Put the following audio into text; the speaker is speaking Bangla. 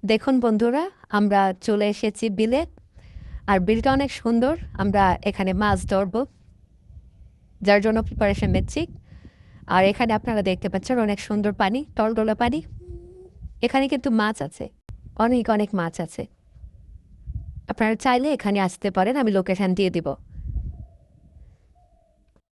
দেখুন বন্ধুরা, আমরা চলে এসেছি বিলে। আর বিলটা অনেক সুন্দর। আমরা এখানে মাছ ধরবো, যার জন্য প্রিপারেশন নিচ্ছি। আর এখানে আপনারা দেখতে পাচ্ছেন অনেক সুন্দর পানি, টলটলে পানি। এখানে কিন্তু মাছ আছে, অনেক অনেক মাছ আছে। আপনারা চাইলে এখানে আসতে পারেন, আমি লোকেশন দিয়ে দিব।